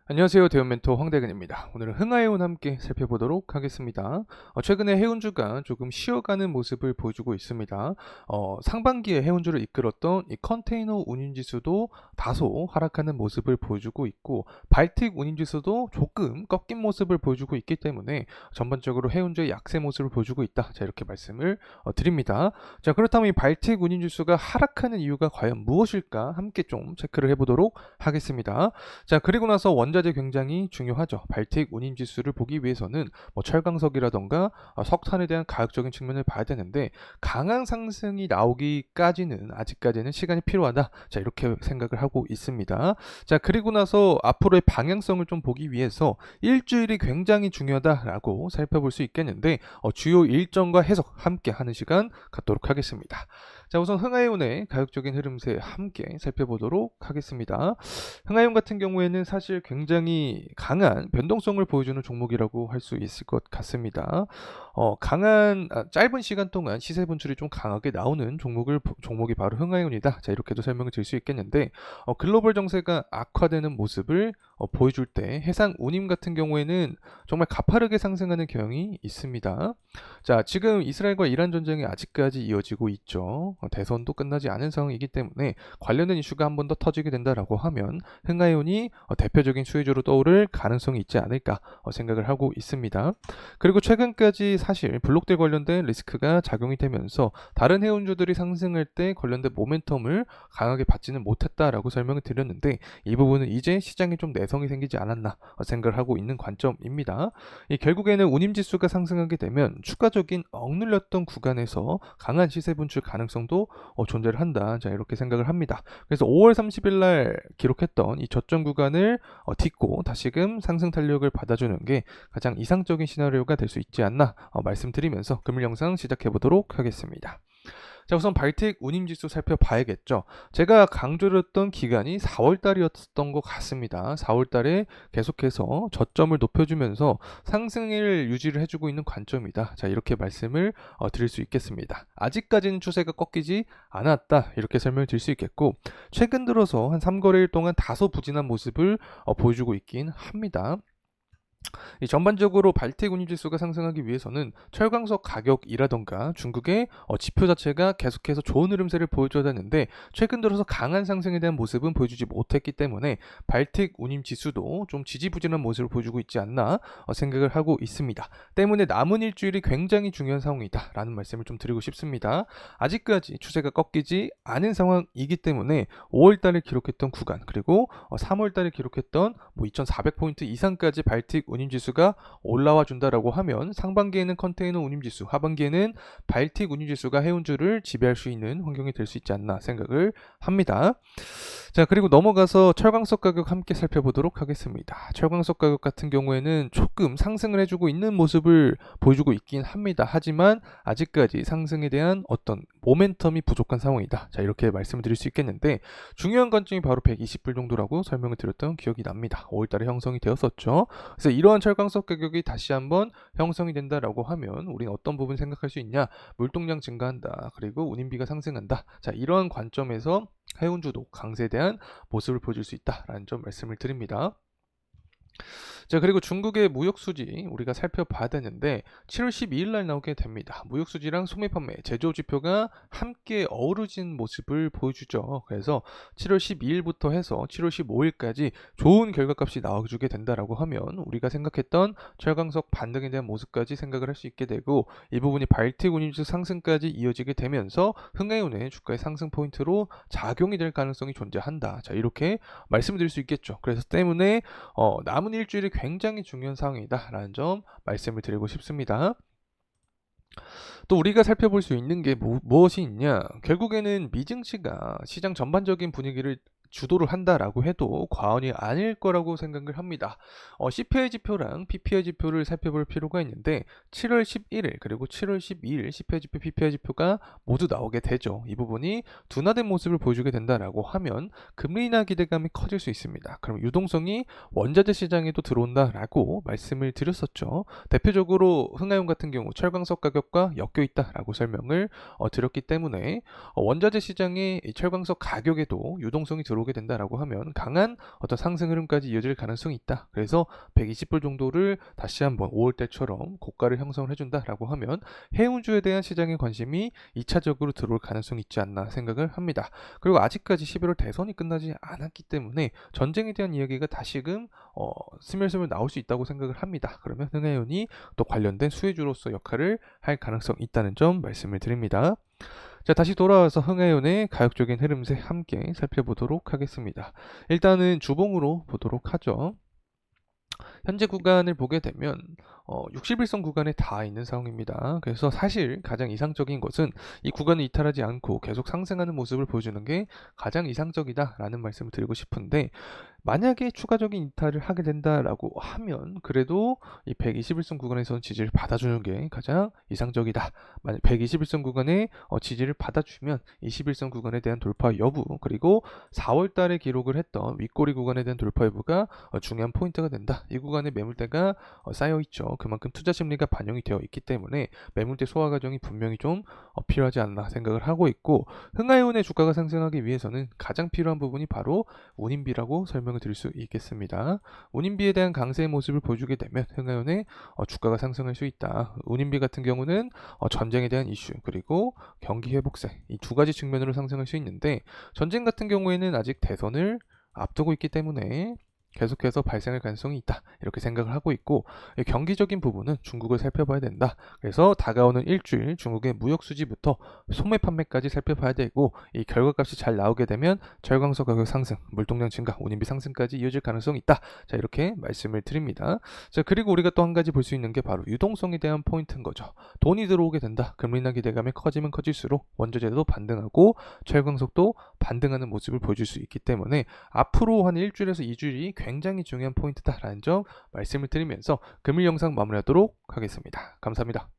안녕하세요. 대형 멘토 황대근입니다. 오늘은 흥하해운 함께 살펴보도록 하겠습니다. 최근에 해운주가 조금 쉬어가는 모습을 보여주고 있습니다. 상반기에 해운주를 이끌었던 이 컨테이너 운임지수도 다소 하락하는 모습을 보여주고 있고, 발틱 운임지수도 조금 꺾인 모습을 보여주고 있기 때문에 전반적으로 해운주의 약세 모습을 보여주고 있다. 자, 이렇게 말씀을 드립니다. 자, 그렇다면 이 발틱 운임지수가 하락하는 이유가 과연 무엇일까? 함께 좀 체크를 해보도록 하겠습니다. 자, 그리고 나서 원자재 굉장히 중요하죠. 발틱 운임지수를 보기 위해서는 철강석이라던가 석탄에 대한 가격적인 측면을 봐야 되는데, 강한 상승이 나오기까지는 아직까지는 시간이 필요하다. 자, 이렇게 생각을 하고 있습니다. 자, 그리고 나서 앞으로의 방향성을 좀 보기 위해서 일주일이 굉장히 중요하다라고 살펴볼 수 있겠는데, 주요 일정과 해석 함께 하는 시간 갖도록 하겠습니다. 자, 우선 흥하해운의 가격적인 흐름세 함께 살펴보도록 하겠습니다. 흥하해운 같은 경우에는 사실 굉장히 강한 변동성을 보여주는 종목이라고 할 수 있을 것 같습니다. 짧은 시간 동안 시세 분출이 좀 강하게 나오는 종목이 바로 흥하해운이다. 자, 이렇게도 설명을 드릴 수 있겠는데, 글로벌 정세가 악화되는 모습을 보여줄 때 해상 운임 같은 경우에는 정말 가파르게 상승하는 경향이 있습니다. 자, 지금 이스라엘과 이란 전쟁이 아직까지 이어지고 있죠. 대선도 끝나지 않은 상황이기 때문에 관련된 이슈가 한 번 더 터지게 된다라고 하면 흥하해운이 대표적인 수혜주로 떠오를 가능성이 있지 않을까 생각을 하고 있습니다. 그리고 최근까지 사실 블록들 관련된 리스크가 작용이 되면서 다른 해운주들이 상승할 때 관련된 모멘텀을 강하게 받지는 못했다라고 설명을 드렸는데, 이 부분은 이제 시장에 좀 내성이 생기지 않았나 생각을 하고 있는 관점입니다. 결국에는 운임지수가 상승하게 되면 추가적인 억눌렸던 구간에서 강한 시세 분출 가능성도 존재를 한다. 자, 이렇게 생각을 합니다. 그래서 5월 30일 날 기록했던 이 저점 구간을 딛고 다시금 상승 탄력을 받아주는 게 가장 이상적인 시나리오가 될 수 있지 않나 말씀드리면서 금일 영상 시작해 보도록 하겠습니다. 자, 우선 발틱 운임지수 살펴봐야겠죠. 제가 강조했던 기간이 4월달이었던 것 같습니다. 4월달에 계속해서 저점을 높여주면서 상승을 유지를 해주고 있는 관점이다. 자, 이렇게 말씀을 드릴 수 있겠습니다. 아직까지는 추세가 꺾이지 않았다. 이렇게 설명을 드릴 수 있겠고, 최근 들어서 한 3거래일 동안 다소 부진한 모습을 보여주고 있긴 합니다. 전반적으로 발틱 운임지수가 상승하기 위해서는 철강석 가격이라던가 중국의 지표 자체가 계속해서 좋은 흐름세를 보여줘야 되는데, 최근 들어서 강한 상승에 대한 모습은 보여주지 못했기 때문에 발틱 운임지수도 좀 지지부진한 모습을 보여주고 있지 않나 생각을 하고 있습니다. 때문에 남은 일주일이 굉장히 중요한 상황이다 라는 말씀을 좀 드리고 싶습니다. 아직까지 추세가 꺾이지 않은 상황이기 때문에 5월달에 기록했던 구간, 그리고 3월달에 기록했던 2400포인트 이상까지 발틱 운임지수가 올라와 준다라고 하면 상반기에는 컨테이너 운임지수, 하반기에는 발틱 운임지수가 해운주를 지배할 수 있는 환경이 될 수 있지 않나 생각을 합니다. 자, 그리고 넘어가서 철광석 가격 함께 살펴보도록 하겠습니다. 철광석 가격 같은 경우에는 조금 상승을 해주고 있는 모습을 보여주고 있긴 합니다. 하지만 아직까지 상승에 대한 어떤 모멘텀이 부족한 상황이다. 자, 이렇게 말씀을 드릴 수 있겠는데, 중요한 관점이 바로 120불 정도라고 설명을 드렸던 기억이 납니다. 5월달에 형성이 되었었죠. 그래서 이러한 철광석 가격이 다시 한번 형성이 된다라고 하면 우리는 어떤 부분 생각할 수 있냐? 물동량 증가한다. 그리고 운임비가 상승한다. 자, 이러한 관점에서 해운주도 강세에 대한 모습을 보여줄 수 있다라는 점 말씀을 드립니다. 자, 그리고 중국의 무역수지 우리가 살펴봐야 되는데, 7월 12일 날 나오게 됩니다. 무역수지랑 소매판매, 제조지표가 함께 어우러진 모습을 보여주죠. 그래서 7월 12일부터 해서 7월 15일까지 좋은 결과값이 나와주게 된다라고 하면 우리가 생각했던 철강석 반등에 대한 모습까지 생각을 할 수 있게 되고, 이 부분이 발틱 운임지수 상승까지 이어지게 되면서 흥하해운의 주가의 상승 포인트로 작용이 될 가능성이 존재한다. 자, 이렇게 말씀드릴 수 있겠죠. 그래서 때문에 남은 일주일이 굉장히 중요한 상황이다라는 점 말씀을 드리고 싶습니다. 또 우리가 살펴볼 수 있는 게 무엇이 있냐? 결국에는 미증시가 시장 전반적인 분위기를 주도를 한다라고 해도 과언이 아닐 거라고 생각을 합니다. CPI 지표랑 PPI 지표를 살펴볼 필요가 있는데, 7월 11일 그리고 7월 12일 CPI 지표, PPI 지표가 모두 나오게 되죠. 이 부분이 둔화된 모습을 보여주게 된다라고 하면 금리 인하 기대감이 커질 수 있습니다. 그럼 유동성이 원자재 시장에도 들어온다라고 말씀을 드렸었죠. 대표적으로 흥하해운 같은 경우 철광석 가격과 엮여 있다라고 설명을 드렸기 때문에 원자재 시장의 철광석 가격에도 유동성이 들어 들어오게 된다라고 하면 강한 어떤 상승 흐름까지 이어질 가능성이 있다. 그래서 120불 정도를 다시 한번 5월 때처럼 고가를 형성을 해준다라고 하면 해운주에 대한 시장의 관심이 2차적으로 들어올 가능성이 있지 않나 생각을 합니다. 그리고 아직까지 11월 대선이 끝나지 않았기 때문에 전쟁에 대한 이야기가 다시금 스멜스멜 나올 수 있다고 생각을 합니다. 그러면 흥하해운이 또 관련된 수혜주로서 역할을 할 가능성이 있다는 점 말씀을 드립니다. 자, 다시 돌아와서 흥하해운의 가격적인 흐름세 함께 살펴보도록 하겠습니다. 일단은 주봉으로 보도록 하죠. 현재 구간을 보게 되면 60일선 구간에 다 있는 상황입니다. 그래서 사실 가장 이상적인 것은 이 구간을 이탈하지 않고 계속 상승하는 모습을 보여주는 게 가장 이상적이다라는 말씀을 드리고 싶은데, 만약에 추가적인 이탈을 하게 된다라고 하면 그래도 이 121선 구간에서는 지지를 받아주는 게 가장 이상적이다. 만약 121선 구간에 지지를 받아주면 21선 구간에 대한 돌파 여부, 그리고 4월 달에 기록을 했던 윗꼬리 구간에 대한 돌파 여부가 중요한 포인트가 된다. 이 구간에 매물대가 쌓여 있죠. 그만큼 투자 심리가 반영이 되어 있기 때문에 매물대 소화 과정이 분명히 좀 필요하지 않나 생각을 하고 있고, 흥하해운의 주가가 상승하기 위해서는 가장 필요한 부분이 바로 운임비라고 설명을 드릴 수 있겠습니다. 운임비에 대한 강세의 모습을 보여주게 되면 흥하해운의 주가가 상승할 수 있다. 운임비 같은 경우는 전쟁에 대한 이슈, 그리고 경기 회복세, 이 두 가지 측면으로 상승할 수 있는데, 전쟁 같은 경우에는 아직 대선을 앞두고 있기 때문에 계속해서 발생할 가능성이 있다, 이렇게 생각을 하고 있고, 경기적인 부분은 중국을 살펴봐야 된다. 그래서 다가오는 일주일 중국의 무역 수지부터 소매 판매까지 살펴봐야 되고, 이 결과값이 잘 나오게 되면 철강소 가격 상승, 물동량 증가, 운임비 상승까지 이어질 가능성이 있다. 자, 이렇게 말씀을 드립니다. 자, 그리고 우리가 또 한 가지 볼 수 있는 게 바로 유동성에 대한 포인트인 거죠. 돈이 들어오게 된다. 금리나 기대감이 커지면 커질수록 원자재도 반등하고 철강석도 반등하는 모습을 보여줄 수 있기 때문에 앞으로 한 일주일에서 2주일이 굉장히 중요한 포인트다라는 점 말씀을 드리면서 금일 영상 마무리하도록 하겠습니다. 감사합니다.